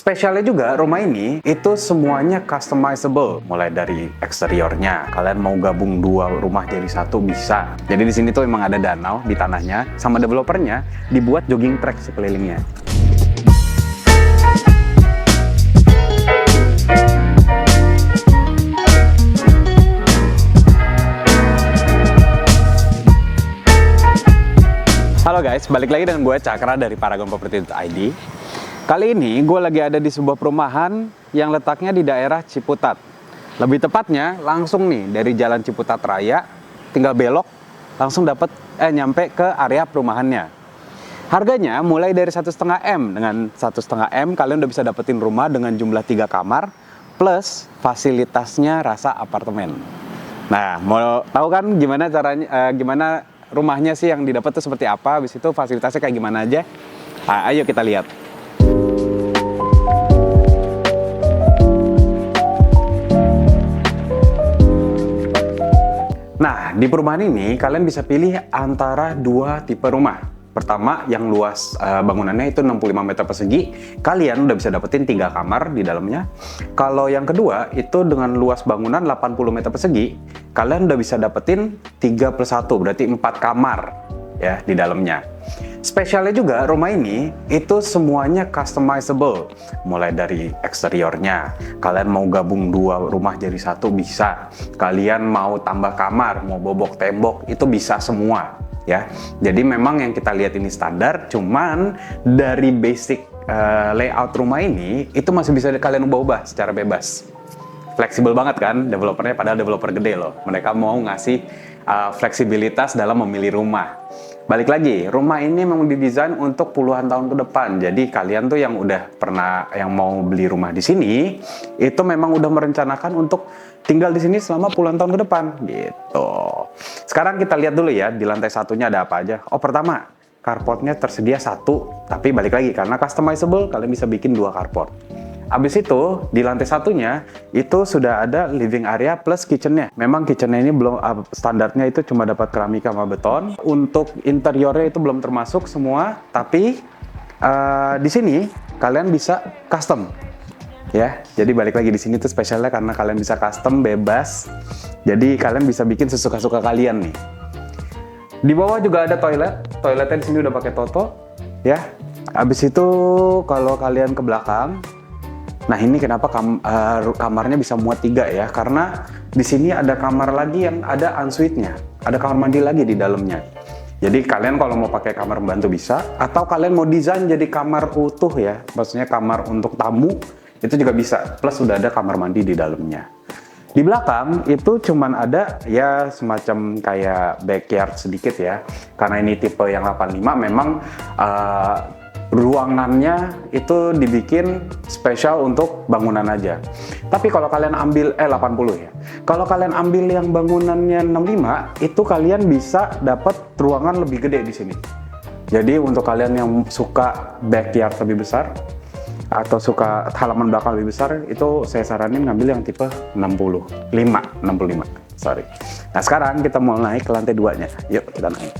Spesialnya juga rumah ini itu semuanya customizable, mulai dari eksteriornya. Kalian mau gabung dua rumah jadi satu bisa. Jadi di sini tuh emang ada danau di tanahnya, sama developernya dibuat jogging track sekelilingnya. Halo guys, balik lagi dengan gue Cakra dari paragonproperty.id. Kali ini gue lagi ada di sebuah perumahan yang letaknya di daerah Ciputat. Lebih tepatnya langsung nih dari Jalan Ciputat Raya, tinggal belok langsung nyampe ke area perumahannya. Harganya mulai dari 1,5 M. Dengan 1,5 M kalian udah bisa dapetin rumah dengan jumlah 3 kamar plus fasilitasnya rasa apartemen. Nah, mau tahu kan gimana caranya, gimana rumahnya sih yang didapat tuh seperti apa? Habis itu fasilitasnya kayak gimana aja? Nah, ayo kita lihat. Nah, di perumahan ini kalian bisa pilih antara dua tipe rumah. Pertama, yang luas bangunannya itu 65 meter persegi, kalian udah bisa dapetin 3 kamar di dalamnya. Kalau yang kedua, itu dengan luas bangunan 80 meter persegi, kalian udah bisa dapetin 3+1, berarti 4 kamar ya di dalamnya. Spesialnya juga rumah ini itu semuanya customizable, mulai dari eksteriornya. Kalian mau gabung dua rumah jadi satu bisa. Kalian mau tambah kamar, mau bobok tembok itu bisa semua ya. Jadi memang yang kita lihat ini standar, cuman dari basic layout rumah ini itu masih bisa kalian ubah-ubah secara bebas. Fleksibel banget kan developernya, padahal developer gede loh. Mereka mau ngasih fleksibilitas dalam memilih rumah. Balik lagi, rumah ini memang didesain untuk puluhan tahun ke depan. Jadi kalian tuh yang udah pernah yang mau beli rumah di sini, itu memang udah merencanakan untuk tinggal di sini selama puluhan tahun ke depan gitu. Sekarang kita lihat dulu ya di lantai satunya ada apa aja. Oh, pertama, carportnya tersedia 1, tapi balik lagi karena customizable kalian bisa bikin 2 carport. Abis itu di lantai satunya itu sudah ada living area plus kitchennya. Memang kitchennya ini belum standarnya itu cuma dapat keramik sama beton. Untuk interiornya itu belum termasuk semua, tapi di sini kalian bisa custom. Ya, jadi balik lagi di sini tuh spesialnya karena kalian bisa custom bebas. Jadi kalian bisa bikin sesuka-suka kalian nih. Di bawah juga ada toilet. Toiletnya di sini udah pakai Toto, ya. Abis itu kalau kalian ke belakang, nah ini kenapa kamarnya bisa muat 3 ya? Karena di sini ada kamar lagi yang ada ensuite-nya, ada kamar mandi lagi di dalamnya. Jadi kalian kalau mau pakai kamar pembantu bisa, atau kalian mau desain jadi kamar utuh ya, maksudnya kamar untuk tamu itu juga bisa. Plus sudah ada kamar mandi di dalamnya. Di belakang itu cuman ada ya semacam kayak backyard sedikit ya, karena ini tipe yang 85 memang ruangannya itu dibikin spesial untuk bangunan aja. Tapi kalau kalian ambil 80 ya. Kalau kalian ambil yang bangunannya 65, itu kalian bisa dapat ruangan lebih gede di sini. Jadi untuk kalian yang suka backyard lebih besar atau suka halaman belakang lebih besar, itu saya saranin ngambil yang tipe 65. Sorry. Nah, sekarang kita mau naik ke lantai 2-nya. Yuk, kita naik.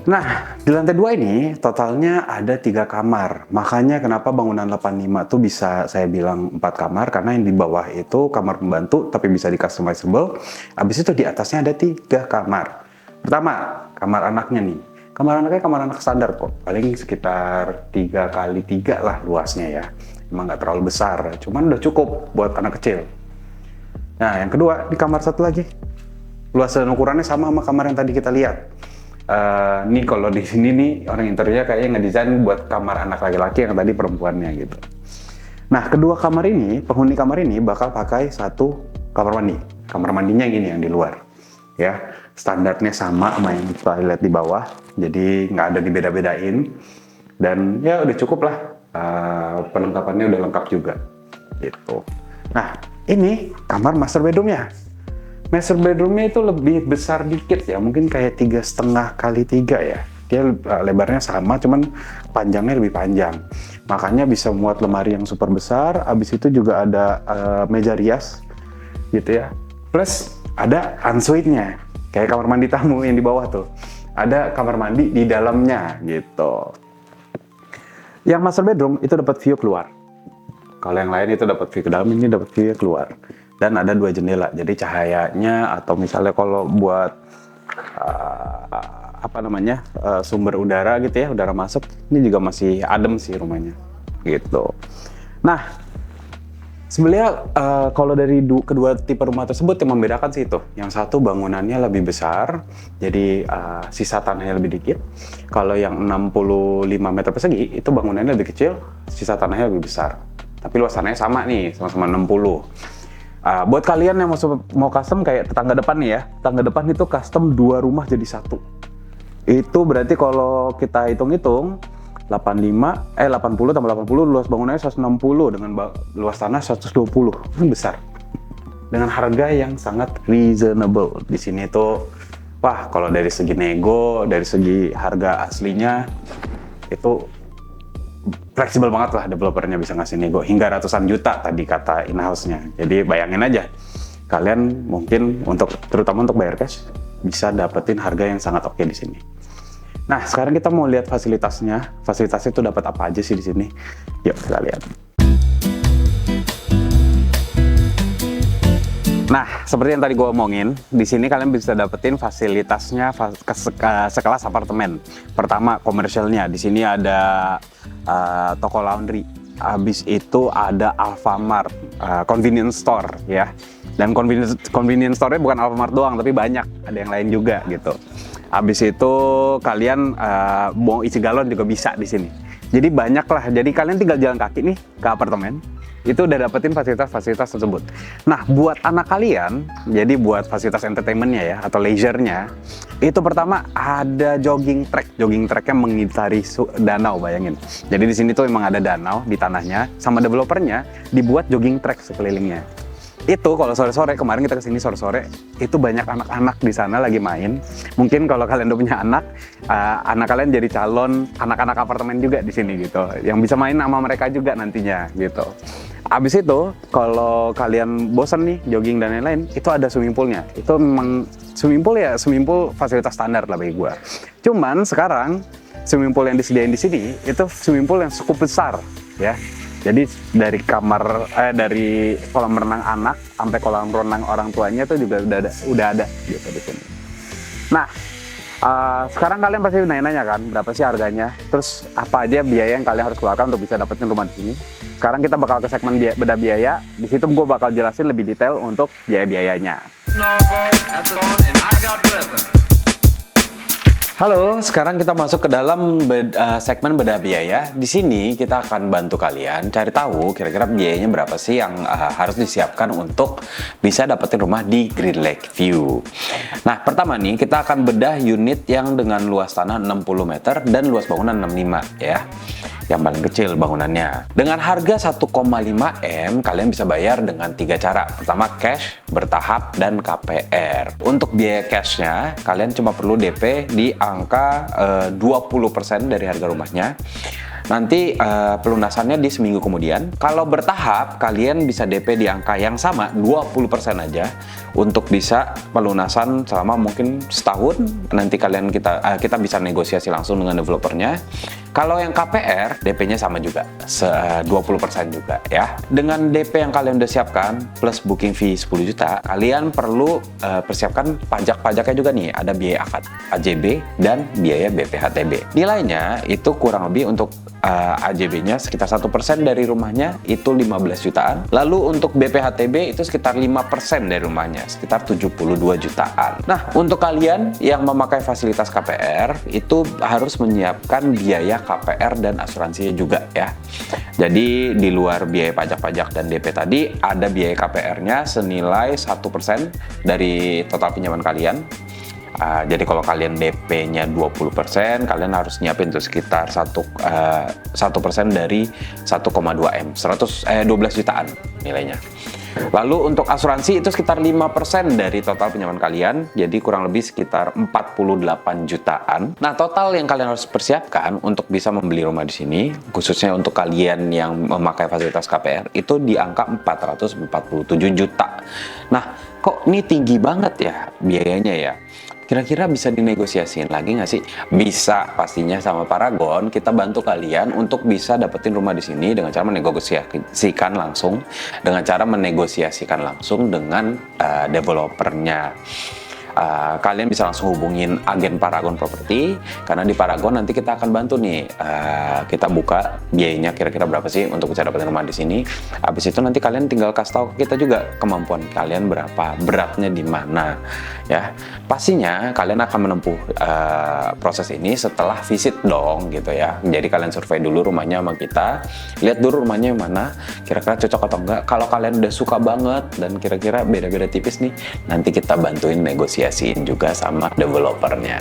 Nah, di lantai 2 ini totalnya ada 3 kamar. Makanya kenapa bangunan 85 tuh bisa saya bilang 4 kamar, karena yang di bawah itu kamar pembantu tapi bisa di customizable. Habis itu di atasnya ada 3 kamar. Pertama, kamar anaknya nih. Kamar anaknya kamar anak standar kok. Paling sekitar 3x3 lah luasnya ya. Emang nggak terlalu besar, cuman udah cukup buat anak kecil. Nah, yang kedua, di kamar satu lagi. Luas dan ukurannya sama kamar yang tadi kita lihat. Nih kalau di sini nih orang interiornya kayaknya ngedesain buat kamar anak laki-laki, yang tadi perempuannya gitu. Nah, kedua kamar ini, penghuni kamar ini bakal pakai 1 kamar mandi. Kamar mandinya gini yang di luar. Ya, standarnya sama yang kita lihat di bawah. Jadi nggak ada dibeda-bedain. Dan ya udah cukup lah. Perlengkapannya udah lengkap juga. Gitu. Nah, ini kamar master bedroomnya. Master bedroomnya itu lebih besar dikit ya, mungkin kayak 3,5x3 ya. Dia lebarnya sama, cuman panjangnya lebih panjang. Makanya bisa muat lemari yang super besar. Abis itu juga ada meja rias, gitu ya. Plus ada ensuite-nya, kayak kamar mandi tamu yang di bawah tuh. ada kamar mandi di dalamnya gitu. Yang master bedroom itu dapat view keluar. Kalau yang lain itu dapat view ke dalam, ini dapat view keluar. Dan ada 2 jendela, jadi cahayanya atau misalnya kalau buat sumber udara gitu ya, udara masuk, ini juga masih adem sih rumahnya gitu. Nah, sebenarnya kalau dari kedua tipe rumah tersebut yang membedakan sih itu, yang satu bangunannya lebih besar, jadi sisa tanahnya lebih dikit. Kalau yang 65 meter persegi itu bangunannya lebih kecil, sisa tanahnya lebih besar. Tapi luas tanahnya sama nih, sama-sama 60. Buat kalian yang mau custom kayak tetangga depan nih ya, tetangga depan itu custom 2 rumah jadi 1. Itu berarti kalau kita hitung-hitung 80 tambah 80, luas bangunannya 160 dengan luas tanah 120. Ini besar. Dengan harga yang sangat reasonable. Di sini tuh wah, kalau dari segi nego, dari segi harga aslinya itu fleksibel banget lah, developernya bisa ngasih nego hingga ratusan juta tadi kata in-house-nya. Jadi bayangin aja, kalian mungkin terutama untuk bayar cash bisa dapetin harga yang sangat oke di sini. Nah, sekarang kita mau lihat fasilitasnya. Fasilitasnya itu dapat apa aja sih di sini? Yuk kita lihat. Nah, seperti yang tadi gue omongin, di sini kalian bisa dapetin fasilitasnya sekelas apartemen. Pertama, komersialnya. Di sini ada toko laundry. Habis itu ada Alfamart, convenience store ya. Dan convenience store-nya bukan Alfamart doang, tapi banyak. Ada yang lain juga gitu. Habis itu kalian mau isi galon juga bisa di sini. Jadi banyak lah. Jadi kalian tinggal jalan kaki nih ke apartemen. Itu udah dapetin fasilitas-fasilitas tersebut. Nah, buat anak kalian, jadi buat fasilitas entertainment-nya ya, atau leisure-nya, itu pertama ada jogging track. Jogging track-nya mengitari danau, bayangin. Jadi di sini tuh memang ada danau di tanahnya, sama developernya dibuat jogging track sekelilingnya. Itu kalau sore-sore, kemarin kita kesini sore-sore, itu banyak anak-anak di sana lagi main. Mungkin kalau kalian udah punya anak kalian jadi calon anak-anak apartemen juga di sini gitu, yang bisa main sama mereka juga nantinya gitu. Abis itu, kalau kalian bosan nih jogging dan lain-lain, itu ada swimming poolnya. Itu memang swimming pool fasilitas standar lah bagi gua. Cuman sekarang swimming pool yang disediain di sini itu swimming pool yang cukup besar ya. Jadi dari kolam renang anak sampai kolam renang orang tuanya itu juga udah ada gitu di sini. Nah, sekarang kalian pasti nanya-nanya kan berapa sih harganya, terus apa aja biaya yang kalian harus keluarkan untuk bisa dapetin rumah di sini. Sekarang kita bakal ke segmen bedah biaya. Di situ gue bakal jelasin lebih detail untuk biaya-biayanya. Halo, sekarang kita masuk ke dalam segmen bedah biaya. Di sini kita akan bantu kalian cari tahu kira-kira biayanya berapa sih yang harus disiapkan untuk bisa dapetin rumah di Green Lake View. Nah, pertama nih kita akan bedah unit yang dengan luas tanah 60 meter dan luas bangunan 65 ya. Yang paling kecil bangunannya. Dengan harga 1,5 M, kalian bisa bayar dengan 3 cara. Pertama, cash, bertahap, dan KPR. Untuk biaya cashnya, kalian cuma perlu DP di angka 20% dari harga rumahnya. Nanti pelunasannya di seminggu kemudian. Kalau bertahap, kalian bisa DP di angka yang sama, 20% aja. Untuk bisa pelunasan selama mungkin setahun. Nanti kita bisa negosiasi langsung dengan developernya. Kalau yang KPR, DP-nya sama juga, 20% juga ya. Dengan DP yang kalian udah siapkan, plus booking fee 10 juta, kalian perlu persiapkan pajak-pajaknya juga nih. Ada biaya akad AJB dan biaya BPHTB. Nilainya itu kurang lebih untuk AJB-nya sekitar 1% dari rumahnya, itu 15 jutaan. Lalu untuk BPHTB itu sekitar 5% dari rumahnya, sekitar 72 jutaan. Nah, untuk kalian yang memakai fasilitas KPR, itu harus menyiapkan biaya KPR dan asuransinya juga ya. Jadi di luar biaya pajak-pajak dan DP tadi, ada biaya KPR-nya senilai 1% dari total pinjaman kalian. Jadi kalau kalian DP-nya 20%, kalian harus nyiapin tuh sekitar 1% dari 1,2 M, 12 jutaan nilainya. Lalu untuk asuransi itu sekitar 5% dari total pinjaman kalian, jadi kurang lebih sekitar 48 jutaan. Nah, total yang kalian harus persiapkan untuk bisa membeli rumah di sini, khususnya untuk kalian yang memakai fasilitas KPR, itu di angka 447 juta. Nah, kok ini tinggi banget ya biayanya ya? Kira-kira bisa dinegosiasiin lagi nggak sih? Bisa pastinya, sama Paragon kita bantu kalian untuk bisa dapetin rumah di sini dengan cara menegosiasikan langsung dengan developernya. Kalian bisa langsung hubungin agen Paragon Property, karena di Paragon nanti kita akan bantu nih, kita buka biayanya kira-kira berapa sih untuk bisa dapetin rumah di sini. Habis itu nanti kalian tinggal kasih tahu ke kita juga kemampuan kalian berapa, beratnya di mana ya. Pastinya kalian akan menempuh proses ini setelah visit dong gitu ya. Jadi kalian survei dulu rumahnya sama kita, lihat dulu rumahnya yang mana, kira-kira cocok atau enggak. Kalau kalian udah suka banget dan kira-kira beda-beda tipis nih, nanti kita bantuin negosiasiin juga sama developernya.